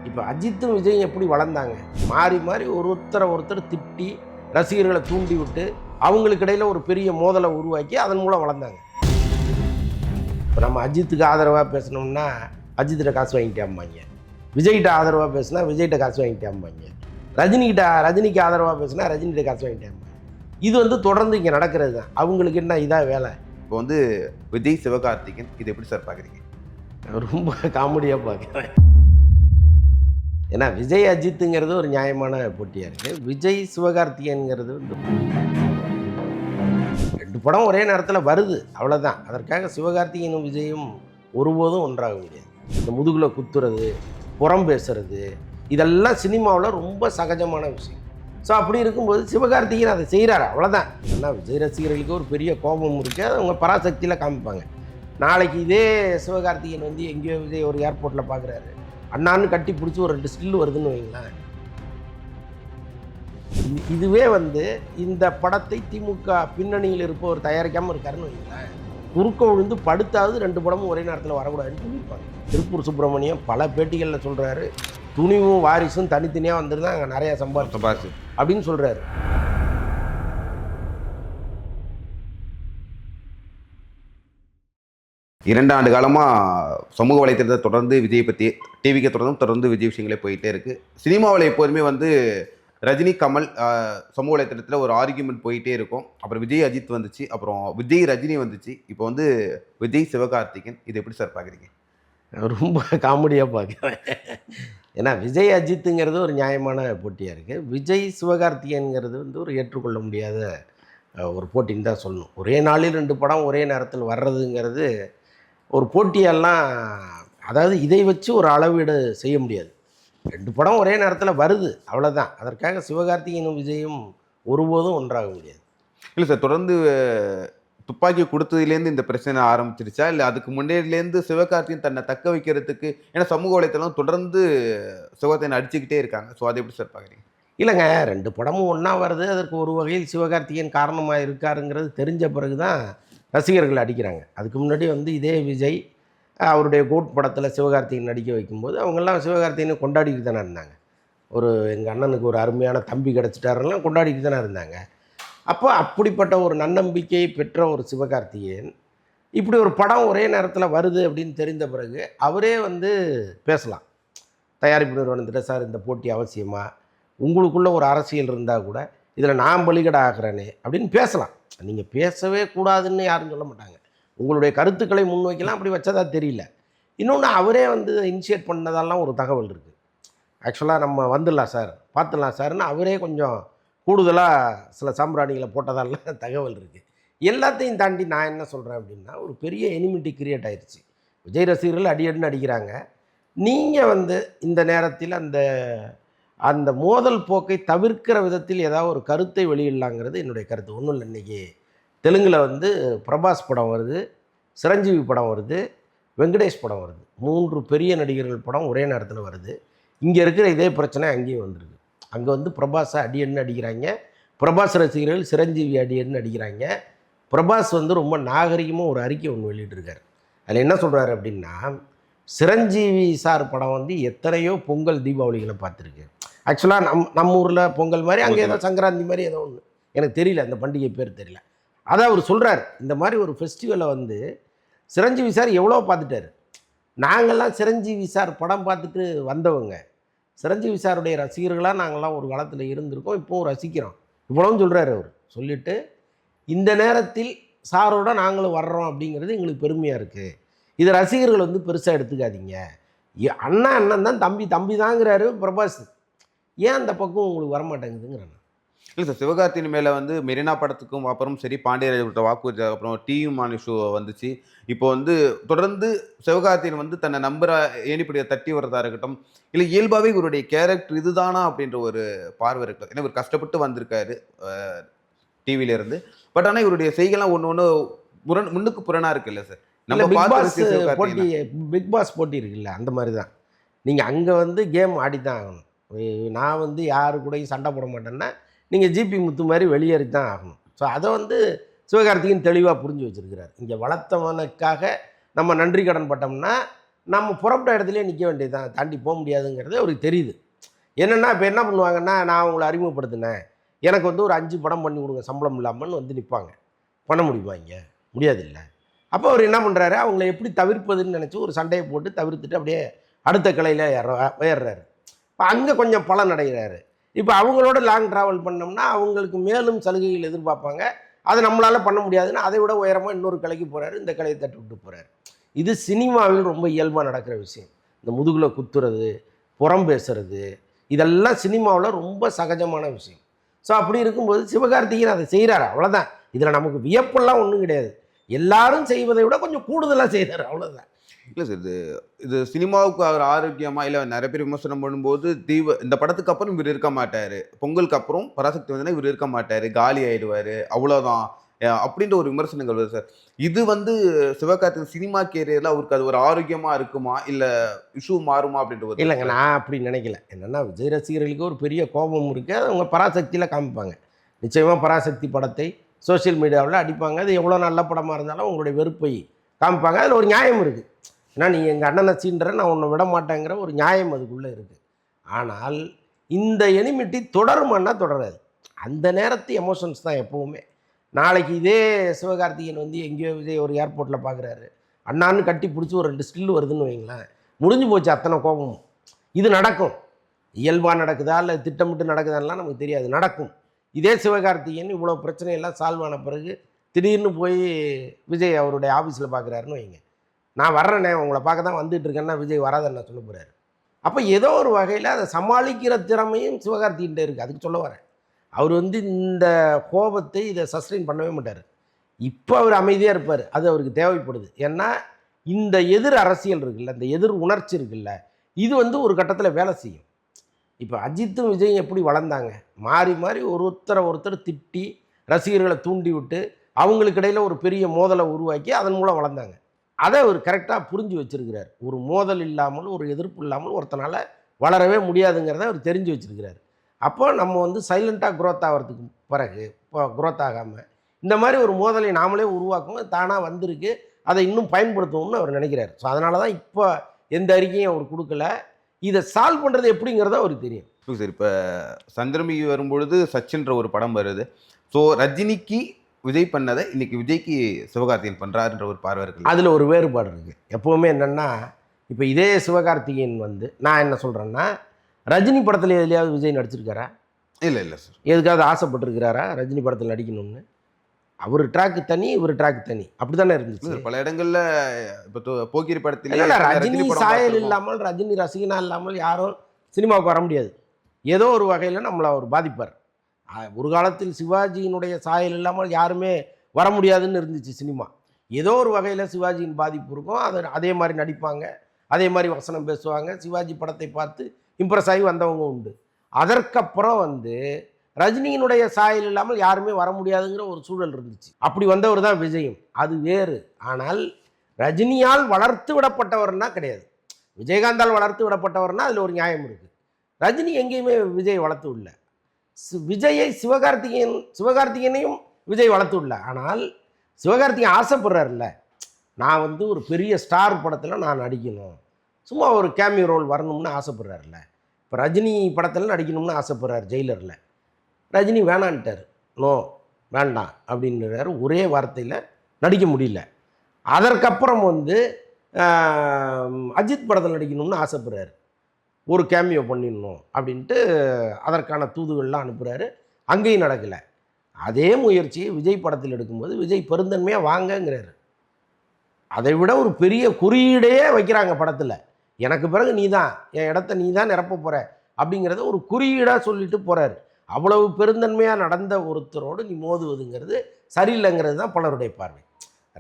இப்போ அஜித்தும் விஜயும் எப்படி வளர்ந்தாங்க? மாறி மாறி ஒருத்தர் திட்டி ரசிகர்களை தூண்டி விட்டு அவங்களுக்கு இடையில ஒரு பெரிய மோதலை உருவாக்கி அதன் மூலம் வளர்ந்தாங்க. இப்போ நம்ம அஜித்துக்கு ஆதரவாக பேசணும்னா அஜித்திட்ட காசு வாங்கிட்டாம்பாங்க, விஜய்கிட்ட ஆதரவாக பேசினா விஜய்கிட்ட காசு வாங்கிட்டாம்பாங்க, ரஜினிக்கு ஆதரவாக பேசினா ரஜினிகிட்ட காசு வாங்கிட்டாம்பாங்க. இது வந்து தொடர்ந்து இங்கே நடக்கிறது தான். அவங்களுக்கு என்ன இதாக வேலை? இப்போ வந்து விஜய் சிவகார்த்திகேயன் இது எப்படி சார் பார்க்குறீங்க? ரொம்ப காமெடியாக பார்க்குறேன். ஏன்னா விஜய் அஜித்துங்கிறது ஒரு நியாயமான போட்டியாக இருக்குது. விஜய் சிவகார்த்திகேயன்கிறது வந்து 2 படம் ஒரே நேரத்தில் வருது, அவ்வளோதான். அதற்காக சிவகார்த்திகேயனும் விஜயும் ஒருபோதும் ஒன்றாக முடியாது. இந்த முதுகில் குத்துறது, புறம் பேசுறது, இதெல்லாம் சினிமாவில் ரொம்ப சகஜமான விஷயம். ஸோ அப்படி இருக்கும்போது சிவகார்த்திகேயன் அதை செய்கிறாரு, அவ்வளோதான். ஏன்னா விஜய் ரசிகர்களுக்கு ஒரு பெரிய கோபம் இருக்குது, அதை அவங்க பராசக்தியில் காமிப்பாங்க. நாளைக்கு இதே சிவகார்த்திகேயன் வந்து எங்கேயோ விஜய் ஒரு ஏர்போர்ட்டில் பார்க்குறாரு, அண்ணான்னு கட்டி பிடிச்சி ஒரு 2 ஸ்டில் வருதுன்னு வைங்களேன். இதுவே வந்து இந்த படத்தை திமுக பின்னணியில் இருப்பவர் தயாரிக்காமல் இருக்காருன்னு வைங்களேன், குறுக்க விழுந்து படுத்தாவது 2 படமும் ஒரே நேரத்தில் வரக்கூடாதுன்னு சொல்லியிருப்பாங்க. திருப்பூர் சுப்பிரமணியம் பல பேட்டிகளில் சொல்கிறாரு, துணிவும் வாரிசும் தனித்தனியாக வந்துருந்தா அங்கே நிறையா சம்பாதிச்சு அப்படின்னு சொல்கிறாரு. இரண்டு ஆண்டு காலமாக சமூக வலைத்தளத்தை தொடர்ந்து விஜய் பற்றி டிவிக்கு தொடர்ந்து விஜய் விஷயங்களே போயிட்டே இருக்குது. சினிமாவில் எப்போதுமே வந்து ரஜினி கமல் சமூக வலைத்தளத்தில் ஒரு ஆர்கியூமெண்ட் போயிட்டே இருக்கும். அப்புறம் விஜய் அஜித் வந்துச்சு, அப்புறம் விஜய் ரஜினி வந்துச்சு, இப்போ வந்து விஜய் சிவகார்த்திகேயன் இது எப்படி சார் பார்க்குறீங்க? ரொம்ப காமெடியாக பார்க்குறேன். ஏன்னா விஜய் அஜித்துங்கிறது ஒரு நியாயமான போட்டியாக இருக்குது. விஜய் சிவகார்த்திகேயன்கிறது வந்து ஒரு ஏற்றுக்கொள்ள முடியாத ஒரு போட்டின்னு தான் சொல்லணும். ஒரே நாளில் 2 படம் ஒரே நேரத்தில் வர்றதுங்கிறது ஒரு போட்டியெல்லாம், அதாவது இதை வச்சு ஒரு அளவீடு செய்ய முடியாது. 2 படம் ஒரே நேரத்தில் வருது, அவ்வளோதான். அதற்காக சிவகார்த்திகேயனும் விஜயும் ஒருபோதும் ஒன்றாக முடியாது. இல்லை சார், தொடர்ந்து துப்பாக்கி கொடுத்ததுலேருந்து இந்த பிரச்சனை ஆரம்பிச்சிருச்சா, இல்லை அதுக்கு முன்னேறிலேருந்து சிவகார்த்திகேயன் தன்னை தக்க வைக்கிறதுக்கு, ஏன்னா சமூக வலைத்தளம் தொடர்ந்து சிவகார்த்திகேயன் அடிச்சுக்கிட்டே இருக்காங்க, ஸோ அதை எப்படி சார் பார்க்குறீங்க? இல்லைங்க, 2 படமும் ஒன்றா வருது, அதற்கு ஒரு வகையில் சிவகார்த்திகேயன் காரணமாக இருக்காருங்கிறது தெரிஞ்ச பிறகு தான் ரசிகர்கள் அடிக்கிறாங்க. அதுக்கு முன்னாடி வந்து இதே விஜய் அவருடைய கோட் படத்தில் சிவகார்த்திகேயன் நடிக்க வைக்கும்போது அவங்கெல்லாம் சிவகார்த்திகேயனை கொண்டாடிக்கிட்டு தானே இருந்தாங்க. எங்கள் அண்ணனுக்கு ஒரு அருமையான தம்பி கிடச்சிட்டாருலாம் கொண்டாடிக்கிட்டு தானே இருந்தாங்க. அப்போ அப்படிப்பட்ட ஒரு நன்னம்பிக்கையை பெற்ற ஒரு சிவகார்த்திகேயன் இப்படி ஒரு படம் ஒரே நேரத்தில் வருது அப்படின்னு தெரிந்த பிறகு அவரே வந்து பேசலாம். தயாரிப்பு நிறுவனத்திட்ட, சார் இந்த போட்டி அவசியமா, உங்களுக்குள்ளே ஒரு அரசியல் இருந்தால் கூட இதில் நான் பலிகடை ஆகிறேனே அப்படின்னு பேசலாம். நீங்கள் பேசவே கூடாதுன்னு யாரும் சொல்ல மாட்டாங்க. உங்களுடைய கருத்துக்களை முன்வைக்கலாம், அப்படி வச்சதா தெரியல. இன்னொன்று, அவரே வந்து இனிஷியேட் பண்ணதெல்லாம் ஒரு தகவல் இருக்குது. ஆக்சுவலாக நம்ம வந்துடலாம் சார், பார்த்துடலாம் சார்னு அவரே கொஞ்சம் கூடுதலாக சில சாம்பிராணிகளை போட்டதெல்லாம் தகவல் இருக்குது. எல்லாத்தையும் தாண்டி நான் என்ன சொல்கிறேன் அப்படின்னா, ஒரு பெரிய எனிமிட்டி கிரியேட் ஆயிடுச்சு. விஜய் ரசிகர்கள் அடியடின்னு அடிக்கிறாங்க. நீங்கள் வந்து இந்த நேரத்தில் அந்த மோதல் போக்கை தவிர்க்கிற விதத்தில் ஏதாவது ஒரு கருத்தை வெளியிடலாங்கிறது என்னுடைய கருத்து. ஒன்றும் இல்லை, இன்றைக்கி தெலுங்கில் வந்து பிரபாஸ் படம் வருது, சிரஞ்சீவி படம் வருது, வெங்கடேஷ் படம் வருது. 3 பெரிய நடிகர்கள் படம் ஒரே நேரத்தில் வருது. இங்கே இருக்கிற இதே பிரச்சனை அங்கேயும் வந்துருக்கு. அங்கே வந்து பிரபாஸை அடியன்னு அடிக்கிறாங்க, பிரபாஸ் ரசிகர்கள் சிரஞ்சீவி அடியன்னு அடிக்கிறாங்க. பிரபாஸ் வந்து ரொம்ப நாகரிகமாக ஒரு அறிக்கை ஒன்று வெளியிட்டிருக்காரு. அதில் என்ன சொல்கிறாரு அப்படின்னா, சிரஞ்சீவி சார் படம் வந்து எத்தனையோ பொங்கல் தீபாவளிகளை பார்த்துருக்கு. ஆக்சுவலாக நம்ம ஊரில் பொங்கல் மாதிரி, அங்கே ஏதோ சங்கராந்தி மாதிரி ஏதோ ஒன்று, எனக்கு தெரியல, அந்த பண்டிகை பேர் தெரியல. அதை அவர் சொல்கிறார். இந்த மாதிரி ஒரு ஃபெஸ்டிவலை வந்து சிரஞ்சீவி சார் எவ்வளோ பார்த்துட்டார். நாங்கள்லாம் சிரஞ்சீவி சார் படம் பார்த்துட்டு வந்தவங்க, சிரஞ்சீவி சாருடைய ரசிகர்களாக நாங்கள்லாம் ஒரு காலத்தில் இருந்திருக்கோம், இப்போவும் ரசிக்கிறோம், இவ்வளோன்னு சொல்கிறார் அவர். சொல்லிவிட்டு இந்த நேரத்தில் சாரோட நாங்களும் வர்றோம் அப்படிங்கிறது எங்களுக்கு பெருமையாக இருக்குது, இதை ரசிகர்கள் வந்து பெருசாக எடுத்துக்காதீங்க, அண்ணன் தான், தம்பி தாங்கிறாரு பிரபாஸ், ஏன் அந்த பக்கம் உங்களுக்கு வரமாட்டேங்குதுங்கிறேன். இல்லை சார், சிவகார்த்திகேயன் மேலே வந்து மெரினா படத்துக்கும் அப்புறம் சரி, பாண்டியராஜ் வாக்குறுதி, அப்புறம் டிவி ஷோ வந்துச்சு. இப்போ வந்து தொடர்ந்து சிவகார்த்திகேயன் வந்து தன்னை நம்புற ஏணிப்படியை தட்டி வர்றதா இருக்கட்டும், இல்லை இயல்பாகவே இவருடைய கேரக்டர் இதுதானா அப்படின்ற ஒரு பார்வை இருக்குது. ஏன்னா இவர் கஷ்டப்பட்டு வந்திருக்காரு டிவியிலேருந்து. பட் ஆனால் இவருடைய செய்கைலாம் ஒன்று முன்னுக்கு புறனாக இருக்குல்ல சார். நம்ம போட்டி, பிக் பாஸ் போட்டி இருக்குல்ல, அந்த மாதிரி தான். நீங்கள் அங்கே வந்து கேம் ஆடி தான் ஆகணும். நான் வந்து யாரு கூடயும் சண்டை போட மாட்டேன்னா நீங்கள் ஜிபி முத்து மாதிரி வெளியேறி தான் ஆகணும். ஸோ அதை வந்து சிவகார்த்திகேயன் தெளிவாக புரிஞ்சு வச்சுருக்கிறார். இங்கே வளர்த்தவனுக்காக நம்ம நன்றி கடன் பட்டோம்னா நம்ம புறப்பட்ட இடத்துலயே நிற்க வேண்டியது தான், தாண்டி போக முடியாதுங்கிறது அவருக்கு தெரியுது. என்னென்னா இப்போ என்ன பண்ணுவாங்கன்னா, நான் உங்களை அறிமுகப்படுத்தினேன், எனக்கு வந்து ஒரு 5 படம் பண்ணி கொடுங்க சம்பளம் இல்லாமல்னு வந்து நிற்பாங்க. பண்ண முடியுமா இங்கே? முடியாதுல்ல. அப்போ அவர் என்ன பண்ணுறாரு, அவங்கள எப்படி தவிர்ப்பதுன்னு நினச்சி ஒரு சண்டையை போட்டு தவிர்த்துட்டு அப்படியே அடுத்த கிளையில் ஏறுறாரு. இப்போ அங்கே கொஞ்சம் பலன் அடைகிறாரு. இப்போ அவங்களோட லாங் ட்ராவல் பண்ணோம்னா அவங்களுக்கு மேலும் சலுகைகள் எதிர்பார்ப்பாங்க. அதை நம்மளால் பண்ண முடியாதுன்னு அதை விட உயரமாக இன்னொரு கிளைக்கு போகிறாரு, இந்த கிளையை தட்டி விட்டு போகிறாரு. இது சினிமாவில் ரொம்ப இயல்பாக நடக்கிற விஷயம். இந்த முதுகில் குத்துறது, புறம் பேசுறது, இதெல்லாம் சினிமாவில் ரொம்ப சகஜமான விஷயம். ஸோ அப்படி இருக்கும்போது சிவகார்த்திகேயன் அதை செய்கிறாரு, அவ்வளோதான். இதில் நமக்கு வியப்பெல்லாம் ஒன்றும் கிடையாது. எல்லாரும் செய்வதை விட கொஞ்சம் கூடுதலாக செய்கிறாரு, அவ்வளோதான். இல்லை சார், இது இது சினிமாவுக்கு அவர் ஆரோக்கியமா இல்லை நிறைய பேர் விமர்சனம் பண்ணும்போது இந்த படத்துக்கு அப்புறம் இவர் இருக்க மாட்டார், பொங்கலுக்கு அப்புறம் பராசக்தி வந்தனா இவர் இருக்க மாட்டார், காலி ஆயிடுவார், அவ்வளோதான் அப்படின்ற ஒரு விமர்சனங்கள் வருது சார். இது வந்து சிவகார்த்திகேயன் சினிமா கேரியரில் அவருக்கு அது ஒரு ஆரோக்கியமாக இருக்குமா இல்லை இஷ்யூ மாறுமா அப்படின்ற ஒரு இல்லைங்க, நான் அப்படி நினைக்கல. என்னென்னா விஜய் ரசிகர்களுக்கு ஒரு பெரிய கோபம் இருக்குது, அதை அவங்க பராசக்தியில் காமிப்பாங்க. நிச்சயமாக பராசக்தி படத்தை சோஷியல் மீடியாவில் அடிப்பாங்க. அது எவ்வளோ நல்ல படமாக இருந்தாலும் உங்களுடைய வெறுப்பை காமிப்பாங்க. அதில் ஒரு நியாயம் இருக்குது. ஏன்னா நீ எங்கள் அண்ணனை சீன்ற, நான் உன்னை விட மாட்டேங்கிற ஒரு நியாயம் அதுக்குள்ளே இருக்குது. ஆனால் இந்த எனிமிட்டி தொடருமான்னா தொடராது. அந்த நேரத்து எமோஷன்ஸ் தான் எப்போவுமே. நாளைக்கு இதே சிவகார்த்திகேயன் வந்து எங்கேயோ விஜய் ஒரு ஏர்போர்ட்டில் பார்க்குறாரு, அண்ணான்னு கட்டி பிடிச்சி ஒரு 2 ஸ்டில் வருதுன்னு வைங்களேன், முடிஞ்சு போச்சு அத்தனை கோபமும். இது நடக்கும். இயல்பாக நடக்குதா இல்லை திட்டமிட்டு நடக்குதான்லாம் நமக்கு தெரியாது, நடக்கும். இதே சிவகார்த்திகேயன் இவ்வளோ பிரச்சனையெல்லாம் சால்வ் ஆன பிறகு திடீர்னு போய் விஜய் அவருடைய ஆஃபீஸில் பார்க்குறாருன்னு வைங்க, நான் வர்றேனே உங்களை பார்க்க தான் வந்துட்டு இருக்கேன்னா விஜய் வராதன்னு சொல்ல போகிறாரு. அப்போ ஏதோ ஒரு வகையில் அதை சமாளிக்கிற திறமையும் சிவகார்த்திகிட்ட இருக்குது. அதுக்கு சொல்ல வரேன். அவர் வந்து இந்த கோபத்தை இதை சஸ்டெயின் பண்ணவே மாட்டார். இப்போ அவர் அமைதியாக இருப்பார், அது அவருக்கு தேவைப்படுது. ஏன்னா இந்த எதிர் அரசியல் இருக்குல்ல, இந்த எதிர் உணர்ச்சி இருக்குல்ல, இது வந்து ஒரு கட்டத்தில் வேலை செய்யும். இப்போ அஜித்தும் விஜயும் எப்படி வளர்ந்தாங்க, மாறி மாறி ஒருத்தர் திட்டி ரசிகர்களை தூண்டி விட்டு அவங்களுக்கு இடையில் ஒரு பெரிய மோதலை உருவாக்கி அதன் மூலம் வளர்ந்தாங்க. அதை அவர் கரெக்டாக புரிஞ்சு வச்சுருக்கிறார். ஒரு மோதல் இல்லாமல் ஒரு எதிர்ப்பு இல்லாமல் ஒருத்தனால் வளரவே முடியாதுங்கிறத அவர் தெரிஞ்சு வச்சுருக்கிறார். அப்போ நம்ம வந்து சைலண்ட்டாக குரோத் ஆகிறதுக்கு பிறகு இப்போ குரோத் ஆகாமல் இந்த மாதிரி ஒரு மோதலை நாமளே உருவாக்கும் தானாக வந்திருக்கு, அதை இன்னும் பயன்படுத்தணும்னு அவர் நினைக்கிறார். ஸோ அதனால தான் இப்போ எந்த அறிக்கையும் அவர் கொடுக்கல. இதை சால்வ் பண்ணுறது எப்படிங்கிறத அவருக்கு தெரியும். சார், இப்போ சந்திரமுகி வரும்பொழுது சச்சின்ற ஒரு படம் வருது. ஸோ ரஜினிக்கு விஜய் பண்ணதை இன்னைக்கு விஜய்க்கு சிவகார்த்திகேயன் பண்ணுறாருன்ற ஒரு பார்வை இருக்குது. அதில் ஒரு வேறுபாடு இருக்குது. எப்போவுமே என்னென்னா, இப்போ இதே சிவகார்த்திகேயன் வந்து நான் என்ன சொல்கிறேன்னா, ரஜினி படத்தில் எதுலையாவது விஜய் நடிச்சிருக்காரா? இல்லை சார். எதுக்காவது ஆசைப்பட்டிருக்கிறாரா ரஜினி படத்தில் நடிக்கணும்னு? அவர் ட்ராக்கு தனி, இவர் ட்ராக்கு தனி, அப்படி தானே இருந்துச்சு. பல இடங்களில் இப்போ போக்கிரி படத்தில் இல்லை, ரஜினி சாயல் இல்லாமல், ரஜினி ரசிகனா இல்லாமல் யாரும் சினிமாவுக்கு வர முடியாது. ஏதோ ஒரு வகையில் நம்மளை அவர் பாதிப்பார். ஒரு காலத்தில் சிவாஜியினுடைய சாயல் இல்லாமல் யாருமே வர முடியாதுன்னு இருந்துச்சு சினிமா. ஏதோ ஒரு வகையில் சிவாஜியின் பாதிப்பு இருக்கும், அதை அதே மாதிரி நடிப்பாங்க, அதே மாதிரி வசனம் பேசுவாங்க. சிவாஜி படத்தை பார்த்து இம்ப்ரெஸ் ஆகி வந்தவங்க உண்டு. அதற்கப்புறம் வந்து ரஜினியினுடைய சாயல் இல்லாமல் யாருமே வர முடியாதுங்கிற ஒரு சூழல் இருந்துச்சு. அப்படி வந்தவர் தான் விஜயும். அது வேறு. ஆனால் ரஜினியால் வளர்த்து விடப்பட்டவர்னா கிடையாது, விஜயகாந்தால் வளர்த்து விடப்பட்டவர்னா அதில் ஒரு நியாயம் இருக்குது. ரஜினி எங்கேயுமே விஜய் வளர்த்து விடல. விஜயை சிவகார்த்திகேயனையும் விஜய் வளர்த்து விடல. ஆனால் சிவகார்த்திகேயன் ஆசைப்படுறாருல்ல, நான் வந்து ஒரு பெரிய ஸ்டார் படத்தில் நான் நடிக்கணும், சும்மா ஒரு கேமியோ ரோல் வரணும்னு ஆசைப்படுறாருல்ல. இப்போ ரஜினி படத்தில் நடிக்கணும்னு ஆசைப்படுறாரு. ஜெயிலரில் ரஜினி வேணான்ட்டார், நோ வேண்டாம் அப்படின்றாரு, ஒரே வார்த்தையில் நடிக்க முடியல. அதற்கப்புறம் வந்து அஜித் படத்தில் நடிக்கணும்னு ஆசைப்படுறாரு, ஒரு கேமியோ பண்ணிடணும் அப்படின்ட்டு அதற்கான தூதுகள்லாம் அனுப்புகிறாரு. அங்கேயும் நடக்கலை. அதே முயற்சியை விஜய் படத்தில் எடுக்கும்போது விஜய் பெருந்தன்மையாக வாங்கங்கிறாரு. அதை விட ஒரு பெரிய குறியீடே வைக்கிறாங்க படத்தில். எனக்கு பிறகு நீ தான், என் இடத்த நீ தான் நிரப்ப போகிற அப்படிங்கிறத ஒரு குறியீடாக சொல்லிட்டு போகிறாரு. அவ்வளவு பெருந்தன்மையாக நடந்த ஒருத்தரோடு நீ மோதுவதுங்கிறது சரியில்லைங்கிறது தான் பலருடைய பார்வை.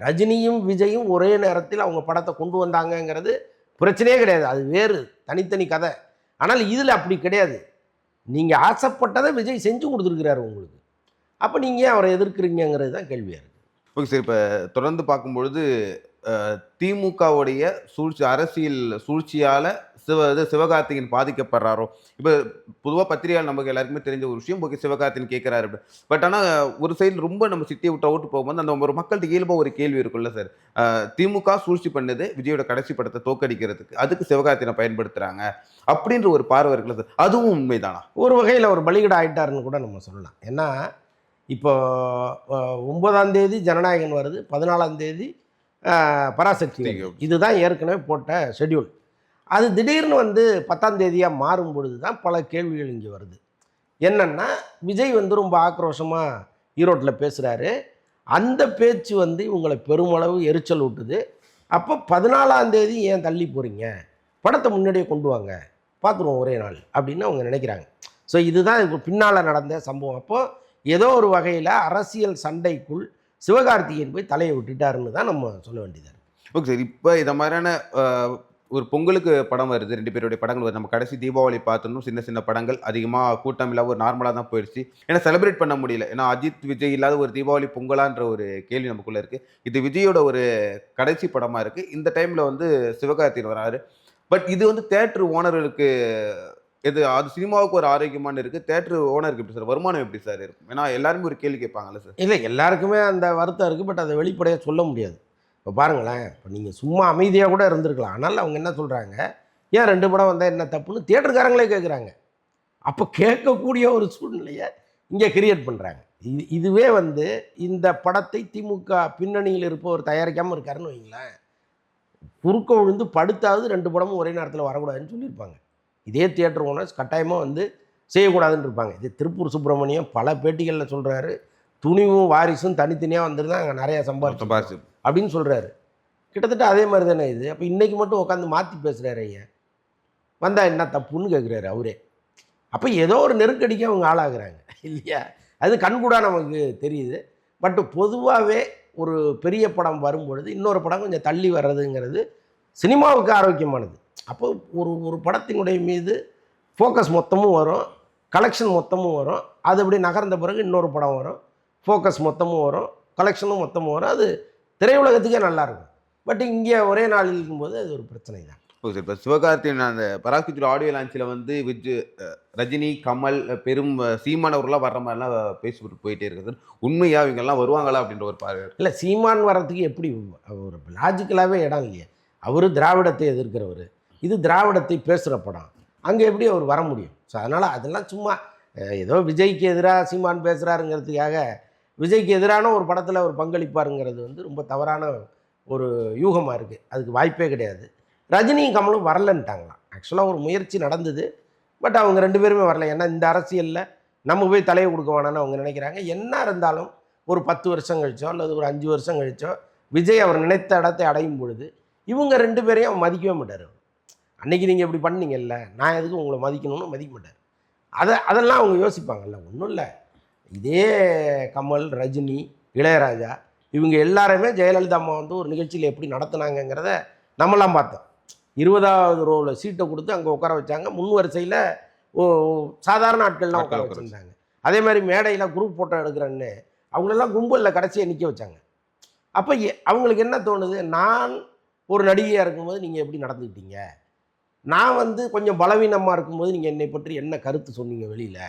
ரஜினியும் விஜயும் ஒரே நேரத்தில் அவங்க படத்தை கொண்டு வந்தாங்கங்கிறது பிரச்சனையே கிடையாது, அது வேறு தனித்தனி கதை. ஆனால் இதில் அப்படி கிடையாது. நீங்கள் ஆசைப்பட்டதை விஜய் செஞ்சு கொடுத்துருக்கிறாரு உங்களுக்கு, அப்போ நீங்கள் ஏன் அவரை எதிர்க்கிறீங்கிறது தான் கேள்வியாக இருக்குது. ஓகே சார், இப்போ தொடர்ந்து பார்க்கும்பொழுது திமுகவுடைய அரசியல் சூழ்ச்சியால சிவகார்த்திகேயன் பாதிக்கப்படுறாரோ? இப்போ பொதுவா பத்திரிகையாளர் நமக்கு எல்லாருக்குமே தெரிஞ்ச ஒரு விஷயம். ஓகே, சிவகார்த்திகேயன் கேட்கிறாரு. பட் ஆனா ஒரு சைடு ரொம்ப நம்ம சிட்டிய விட்டு அவுட் போகும்போது அந்த ஒரு மக்கள்ட்ட இயல்பா ஒரு கேள்வி இருக்குல்ல சார். திமுக சூழ்ச்சி பண்ணது விஜயோட கடைசி படத்த தோற்கடிக்கிறதுக்கு. அதுக்கு சிவகார்த்திகேயன பயன்படுத்துறாங்க. அப்படின்ற ஒரு பார்வை இருக்குல்ல சார். அதுவும் உண்மைதானா? ஒரு வகையில் ஒரு பலிகடா ஆயிட்டாருன்னு கூட நம்ம சொல்லலாம். ஏன்னா இப்போ 9ஆம் தேதி ஜனநாயகன் வருது, 14ஆம் தேதி பராசக்தி வருது. இதுதான் ஏற்கனவே போட்ட ஷெட்யூல். அது திடீர்னு வந்து 10ஆம் தேதியாக மாறும் பொழுது தான் பல கேள்விகள் இங்கே வருது. என்னன்னா, விஜய் வந்து ரொம்ப ஆக்ரோஷமாக ஈரோட்டில் பேசுகிறாரு. அந்த பேச்சு வந்து இவங்களை பெருமளவு எரிச்சல் ஊட்டுது. அப்போ 14ஆம் தேதி ஏன் தள்ளி போகிறீங்க, படத்தை முன்னாடியே கொண்டு வாங்க, பார்த்துருவோம் ஒரே நாள் அப்படின்னு அவங்க நினைக்கிறாங்க. ஸோ இதுதான் இப்போ பின்னால் நடந்த சம்பவம். அப்போது ஏதோ ஒரு வகையில் அரசியல் சண்டைக்குள் சிவகார்த்திகேயன் போய் தலையை விட்டுட்டாருன்னு தான் நம்ம சொல்ல வேண்டியது இருக்குது. Okay sir. இப்போ இத மாதிரியான ஒரு பொங்கலுக்கு படம் வருது. 2 பேருடைய படங்கள் வருது. நம்ம கடைசி தீபாவளி பார்த்தோம்னா சின்ன சின்ன படங்கள் அதிகமாக கூட்டம் இல்லாம ஒரு நார்மலா தான் போயிடுச்சு. ஏன்னா செலிப்ரேட் பண்ண முடியல. ஏன்னா அஜித், விஜய் இல்லாத ஒரு தீபாவளி பொங்கலான்ற ஒரு கேள்வி நமக்குள்ள இருக்கு. இது விஜயோட ஒரு கடைசி படமா இருக்கு. இந்த டைம்ல வந்து சிவகார்த்திகேயன் வராரு. பட் இது வந்து தியேட்டர் ஓனர்களுக்கு அது சினிமாவுக்கு ஒரு ஆரோக்கியமான இருக்கு. தியேட்டர் ஓனருக்கு எப்படி சார்? வருமானம் எப்படி சார் இருக்கும்? ஏன்னா எல்லாருமே ஒரு கேள்வி கேட்பாங்கல்ல சார். இல்லை, எல்லாருக்குமே அந்த வருத்தம் இருக்குது. பட் அதை வெளிப்படையாக சொல்ல முடியாது. இப்போ பாருங்களேன், இப்போ நீங்கள் சும்மா அமைதியாக கூட இருந்திருக்கலாம். ஆனால் அவங்க என்ன சொல்கிறாங்க, ஏன் 2 படம் வந்தால் என்ன தப்புன்னு தியேட்டருக்காரங்களே கேட்குறாங்க. அப்போ கேட்கக்கூடிய ஒரு சூழ்நிலையை இங்கே கிரியேட் பண்ணுறாங்க. இதுவே வந்து இந்த படத்தை திமுக பின்னணியில் இருப்பவர் தயாரிக்காமல் இருக்காருன்னு வைங்களேன், குறுக்க விழுந்து படுத்தாவது 2 படமும் ஒரே நேரத்தில் வரக்கூடாதுன்னு சொல்லியிருப்பாங்க. இதே தியேட்டர் ஓனர்ஸ் கட்டாயமாக வந்து செய்யக்கூடாதுன்னு இருப்பாங்க. இது திருப்பூர் சுப்பிரமணியம் பல பேட்டிகளில் சொல்கிறாரு. துணிவும் வாரிசும் தனித்தனியாக வந்துருந்தா அங்கே நிறையா சம்பாதிச்சு அப்படின்னு சொல்கிறாரு. கிட்டத்தட்ட அதே மாதிரி தானே இது. அப்போ இன்றைக்கி மட்டும் உட்காந்து மாற்றி பேசுகிறாரு. ஐயா வந்தால் என்ன தப்புன்னு கேட்குறாரு அவரே. அப்போ ஏதோ ஒரு நெருக்கடிக்கு அவங்க ஆளாகிறாங்க இல்லையா? அது கண்கூடாக நமக்கு தெரியுது. பட் பொதுவாகவே ஒரு பெரிய படம் வரும்பொழுது இன்னொரு படம் கொஞ்சம் தள்ளி வர்றதுங்கிறது சினிமாவுக்கு ஆரோக்கியமானது. அப்போ ஒரு படத்தினுடைய மீது ஃபோக்கஸ் மொத்தமும் வரும், கலெக்ஷன் மொத்தமும் வரும். அது அப்படி நகர்ந்த பிறகு இன்னொரு படம் வரும், ஃபோக்கஸ் மொத்தமும் வரும், கலெக்ஷனும் மொத்தமும் வரும். அது திரையுலகத்துக்கே நல்லாயிருக்கும். பட் இங்கே ஒரே நாளில் இருக்கும்போது அது ஒரு பிரச்சனை தான். Okay sir. இப்போ சிவகார்த்திகேயன் அந்த பராசக்தியோட ஆடியோ லான்ச்சில் வந்து ரஜினி, கமல், பெரும் சீமான் அவர்கள்லாம் வர்ற மாதிரிலாம் பேசிவிட்டு போயிட்டே இருக்குது சார். உண்மையா இவங்கெல்லாம் வருவாங்களா அப்படின்ற ஒரு பார்வை? இல்லை, சீமான் வர்றதுக்கு எப்படி ஒரு லாஜிக்கலாகவே இடம் இல்லையே. அவர் திராவிடத்தை எதிர்க்கிறவர், இது திராவிடத்தை பேசுகிற படம். அங்கே எப்படி அவர் வர முடியும்? ஸோ அதனால் அதெல்லாம் சும்மா ஏதோ விஜய்க்கு எதிராக சீமான் பேசுகிறாருங்கிறதுக்காக விஜய்க்கு எதிரான ஒரு படத்தில் அவர் பங்களிப்பாருங்கிறது வந்து ரொம்ப தவறான ஒரு யூகமாக இருக்குது. அதுக்கு வாய்ப்பே கிடையாது. ரஜினியும் கமலும் வரலன்ட்டாங்களாம். ஆக்சுவலாக ஒரு முயற்சி நடந்தது. பட் அவங்க 2 பேருமே வரல. ஏன்னா இந்த அரசியலில் நம்ம போய் தலையை கொடுக்க வேணான்னு அவங்க நினைக்கிறாங்க. என்ன இருந்தாலும் ஒரு 10 வருஷம் கழிச்சோ அல்லது ஒரு 5 வருஷம் கழிச்சோ விஜய் அவர் நினைத்த இடத்தை அடையும் பொழுது இவங்க 2 பேரையும் அவர் மதிக்கவே மாட்டார். அன்றைக்கி நீங்கள் இப்படி பண்ணீங்கல்ல, நான் எதுக்கு உங்களை மதிக்கணும்னு மதிக்க மாட்டார். அதெல்லாம் அவங்க யோசிப்பாங்கல்ல. ஒன்றும் இல்லை, இதே கமல், ரஜினி, இளையராஜா இவங்க எல்லாருமே ஜெயலலிதா அம்மா வந்து ஒரு நிகழ்ச்சியில் எப்படி நடத்துனாங்கங்கிறத நம்மலாம் பார்த்தோம். 20வது ரோவில் சீட்டை கொடுத்து அங்கே உட்கார வச்சாங்க. முன் வரிசையில் சாதாரண ஆட்கள்லாம் உட்கார வச்சுருந்தாங்க. அதே மாதிரி மேடையில் குரூப் ஃபோட்டோ எடுக்கிறேன்னு அவங்களெல்லாம் கும்பலில் கடைசியாக நிற்க வச்சாங்க. அப்போ அவங்களுக்கு என்ன தோணுது, நான் ஒரு நடிகையாக இருக்கும்போது நீங்கள் எப்படி நடந்துக்கிட்டீங்க, நான் வந்து கொஞ்சம் பலவீனமாக இருக்கும்போது நீங்கள் என்னை பற்றி என்ன கருத்து சொன்னீங்க வெளியில்,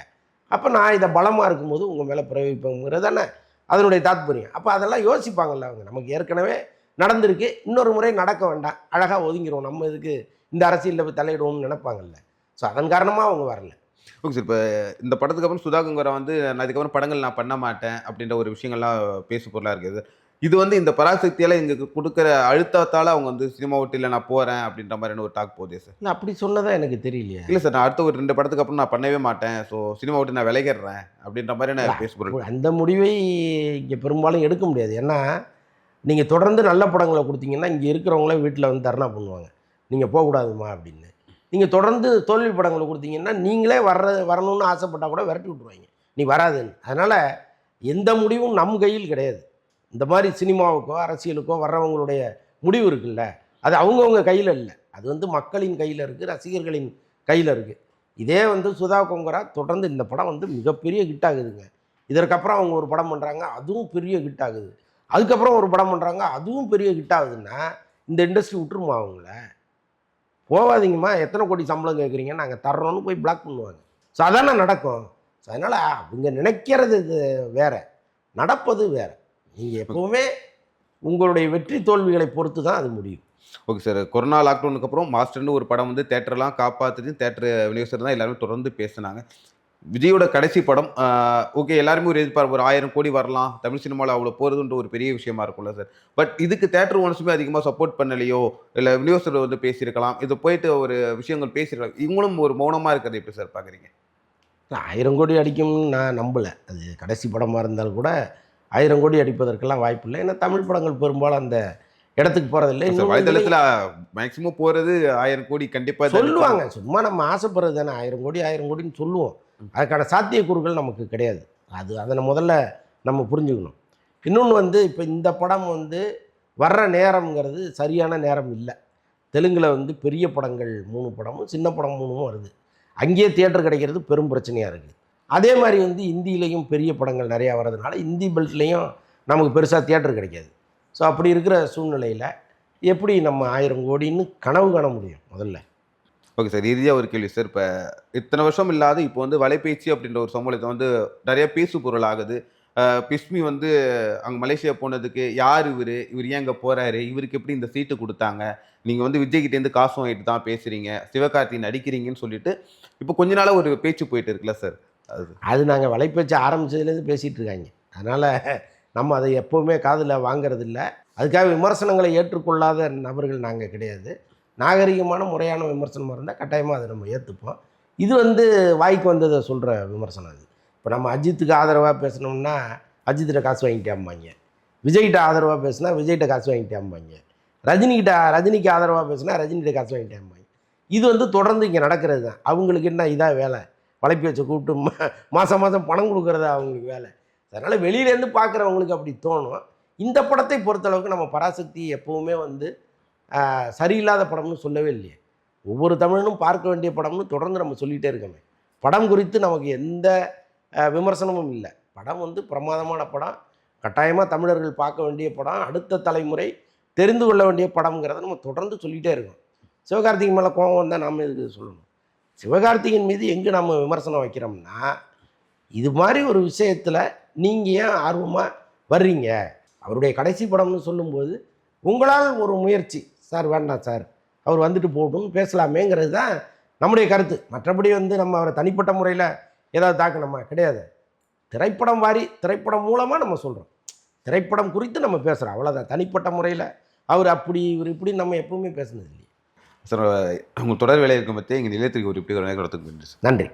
அப்போ நான் இதை பலமாக இருக்கும்போது உங்கள் மேலே பிரயோகிப்பேங்கிறது தானே அதனுடைய தாத்பரியம். அப்போ அதெல்லாம் யோசிப்பாங்கல்ல அவங்க. நமக்கு ஏற்கனவே நடந்திருக்கு, இன்னொரு முறை நடக்க வேண்டாம், அழகாக ஒதுங்கிடுவோம், நம்ம இதுக்கு இந்த அரசியலில் போய் தலையிடுவோம்னு நினைப்பாங்கல்ல. ஸோ அதன் காரணமாக அவங்க வரல. Okay sir. இப்போ இந்த படத்துக்கு அப்புறம் சுதா கங்கரா வந்து நான் இதுக்கப்புறம் படங்கள் நான் பண்ண மாட்டேன் அப்படின்ற ஒரு விஷயங்கள்லாம் பேசு பொருளாக இருக்குது. இது வந்து இந்த பராசக்தியால் எங்களுக்கு கொடுக்குற அழுத்தத்தால் அவங்க வந்து சினிமா விட்டு இல்லை நான் போகிறேன் அப்படின்ற மாதிரியான ஒரு டாக் போதே சார்? இல்லை, அப்படி சொன்னதா எனக்கு தெரியலையே. இல்லை சார், நான் அடுத்த ஒரு 2 படத்துக்கு அப்புறம் நான் பண்ணவே மாட்டேன், ஸோ சினிமா விட்டு நான் விலகிடுறேன் அப்படின்ற மாதிரி நான் பேச பொருள். அந்த முடிவை இங்கே பெரும்பாலும் எடுக்க முடியாது. ஏன்னா நீங்கள் தொடர்ந்து நல்ல படங்களை கொடுத்தீங்கன்னா இங்கே இருக்கிறவங்களே வீட்டில் வந்து தர்ணா பண்ணுவாங்க, நீங்கள் போகக்கூடாதுமா அப்படின்னு. நீங்கள் தொடர்ந்து தோல்வி படங்களை கொடுத்தீங்கன்னா நீங்களே வரணும்னு ஆசைப்பட்டால் கூட விரட்டி விட்ருவாங்க, நீ வராதுன்னு. அதனால் எந்த முடிவும் நம் கையில் கிடையாது. இந்த மாதிரி சினிமாவுக்கோ அரசியலுக்கோ வர்றவங்களுடைய முடிவு இருக்குல்ல, அது அவங்கவுங்க கையில் இல்லை, அது வந்து மக்களின் கையில் இருக்குது, ரசிகர்களின் கையில் இருக்குது. இதே வந்து சுதா கொங்கரா தொடர்ந்து இந்த படம் வந்து மிகப்பெரிய ஹிட் ஆகுதுங்க. இதற்கப்புறம் அவங்க ஒரு படம் பண்ணுறாங்க, அதுவும் பெரிய ஹிட் ஆகுது. அதுக்கப்புறம் ஒரு படம் பண்ணுறாங்க, அதுவும் பெரிய ஹிட் ஆகுதுன்னா இந்த இண்டஸ்ட்ரி விட்டுருமா அவங்கள? போகாதீங்கம்மா, எத்தனை கோடி சம்பளம் கேட்குறீங்க, நாங்கள் தர்றோன்னு போய் பிளாக் பண்ணுவாங்க. ஸோ அதானே நடக்கும். ஸோ அதனால் அவங்க நினைக்கிறது இது வேற, நடப்பது வேற. நீங்கள் எப்போவுமே உங்களுடைய வெற்றி தோல்விகளை பொறுத்து தான் அது முடியும். Okay sir. கொரோனா லாக்டவுனுக்கு அப்புறம் மாஸ்டர்னு ஒரு படம் வந்து தியேட்டர்லாம் காப்பாத்துது. தியேட்டர் விநியோகஸ்தர் தான் எல்லாருமே தொடர்ந்து பேசுனாங்க. விஜயோட கடைசி படம் ஓகே எல்லாருமே ஒரு எதிர்பார்ப்பு ஒரு 1000 கோடி வரலாம். தமிழ் சினிமால அவ்வளோ போறதுன்ற ஒரு பெரிய விஷயமா இருக்கும்ல சார். பட் இதுக்கு தியேட்டர் ஓனர்ஸுமே அதிகமா சப்போர்ட் பண்ணலையோ, இல்ல விநியோகஸ்தர் வந்து பேசியிருக்கலாம். இது போயிட்டு ஒரு விஷயங்கள் பேசியிருக்கலாம். இவங்களும் ஒரு மௌனமா இருக்கிறத எப்படி சார் பார்க்குறீங்க? 1000 கோடி அடிக்கும்னு நான் நம்பல. அது கடைசி படமா இருந்தாலும் கூட 1000 கோடி அடிப்பதற்கெல்லாம் வாய்ப்பில்லை. ஏன்னா தமிழ் படங்கள் பெரும்பாலும் அந்த இடத்துக்கு போறதில்லை. சார் வலைதளத்துல மேக்ஸிமம் போறது 1000 கோடி கண்டிப்பா சொல்லுவாங்க. சும்மா நம்ம ஆசைப்படுறது தானே. 1000 கோடி 1000 கோடின்னு சொல்லுவோம். அதுக்கான சாத்தியக்கூறுகள் நமக்கு கிடையாது. அதை முதல்ல நம்ம புரிஞ்சுக்கணும். இன்னொன்று வந்து இப்போ இந்த படம் வந்து வர்ற நேரம்ங்கிறது சரியான நேரம் இல்லை. தெலுங்குல வந்து பெரிய படங்கள் 3 படமும், சின்ன படம் 3ம் வருது. அங்கேயே தியேட்டர் கிடைக்கிறது பெரும் பிரச்சனையாக இருக்குது. அதே மாதிரி வந்து இந்தியிலையும் பெரிய படங்கள் நிறையா வர்றதுனால இந்தி பெல்ட்லேயும் நமக்கு பெருசாக தியேட்டர் கிடைக்காது. ஸோ அப்படி இருக்கிற சூழ்நிலையில் எப்படி நம்ம 1000 கோடின்னு கனவு காண முடியும் முதல்ல? Okay sir. இறுதியா ஒரு கேள்வி சார். இப்ப இத்தனை வருஷம் இல்லாத இப்போ வந்து வலைபேச்சு அப்படின்ற ஒரு சமூகத்தை வந்து நிறைய பேசு பொருள் ஆகுது. பிஸ்மி வந்து அங்க மலேசியா போனதுக்கு யார் இவரு? இவர் ஏன் அங்க போறாரு? இவருக்கு எப்படி இந்த சீட்டு குடுத்தாங்க? நீங்க வந்து விஜய் கிட்டேருந்து காசு வாங்கிட்டு தான் பேசுறீங்க. சிவகார்த்திகேயன் நடிக்கிறீங்கன்னு சொல்லிட்டு இப்போ கொஞ்ச நாளா ஒரு பேச்சு போயிட்டு இருக்குல்ல சார். அது நாங்கள் வலைப்பேச்சு ஆரம்பிச்சதுலேருந்து பேசிகிட்டு இருக்காங்க. அதனால் நம்ம அதை எப்போவுமே காதில் வாங்கிறதில்ல. அதுக்காக விமர்சனங்களை ஏற்றுக்கொள்ளாத நபர்கள் நாங்கள் கிடையாது. நாகரிகமான முறையான விமர்சனமாக இருந்தால் கட்டாயமாக அதை நம்ம ஏற்றுப்போம். இது வந்து வாய்க்கு வந்ததை சொல்கிற விமர்சனம் அது. இப்போ நம்ம அஜித்துக்கு ஆதரவாக பேசணும்னா அஜித்திட்ட காசு வாங்கிட்டாம்பாங்க. விஜய்கிட்ட ஆதரவாக பேசுனா விஜய்கிட்ட காசு வாங்கிட்டாம்பாங்க. ரஜினிக்கு ஆதரவாக பேசுனா ரஜினிகிட்ட காசு வாங்கிட்டாம்பாங்க. இது வந்து தொடர்ந்து இங்கே நடக்கிறது தான். அவங்களுக்கு என்ன இதாக வேலை? வலைப்பேச்சை கூப்பிட்டு மாதம் மாதம் பணம் கொடுக்குறதா அவங்களுக்கு வேலை. அதனால் வெளியிலேருந்து பார்க்குறவங்களுக்கு அப்படி தோணும். இந்த படத்தை பொறுத்தளவுக்கு நம்ம பராசக்தி எப்போவுமே வந்து சரியில்லாத படம்னு சொல்லவே இல்லையே. ஒவ்வொரு தமிழனும் பார்க்க வேண்டிய படம்னு தொடர்ந்து நம்ம சொல்லிகிட்டே இருக்கோமே. படம் குறித்து நமக்கு எந்த விமர்சனமும் இல்லை. படம் வந்து பிரமாதமான படம், கட்டாயமாக தமிழர்கள் பார்க்க வேண்டிய படம், அடுத்த தலைமுறை தெரிந்து கொள்ள வேண்டிய படம்ங்கிறத நம்ம தொடர்ந்து சொல்லிகிட்டே இருக்கோம். சிவகார்த்திகேயன் மேலே கோபம் வந்தால் நாம் இதுக்கு சொல்லணும். சிவகார்த்திகேயன் மீது எங்கே நம்ம விமர்சனம் வைக்கிறோம்னா, இது மாதிரி ஒரு விஷயத்தில் நீங்கள் ஏன் ஆர்வமாக வர்றீங்க? அவருடைய கடைசி படம்னு சொல்லும்போது உங்களால் ஒரு முயற்சி, சார் வேண்டாம் சார் அவர் வந்துட்டு போகட்டும்னு பேசலாமேங்கிறது தான் நம்முடைய கருத்து. மற்றபடி வந்து நம்ம அவரை தனிப்பட்ட முறையில் ஏதாவது தாக்கணுமா? கிடையாது. திரைப்படம் மூலமாக நம்ம சொல்கிறோம். திரைப்படம் குறித்து நம்ம பேசுகிறோம், அவ்வளோதான். தனிப்பட்ட முறையில் அவர் அப்படி இவர் இப்படி நம்ம எப்பவுமே பேசுனது இல்லையே சார். உங்கள் தொடர் வேலை இருக்கும் பற்றி எங்கள் நிலையத்துக்கு ஒரு இப்படி ஒரு நேரத்துக்கு நன்றி சார். நன்றி.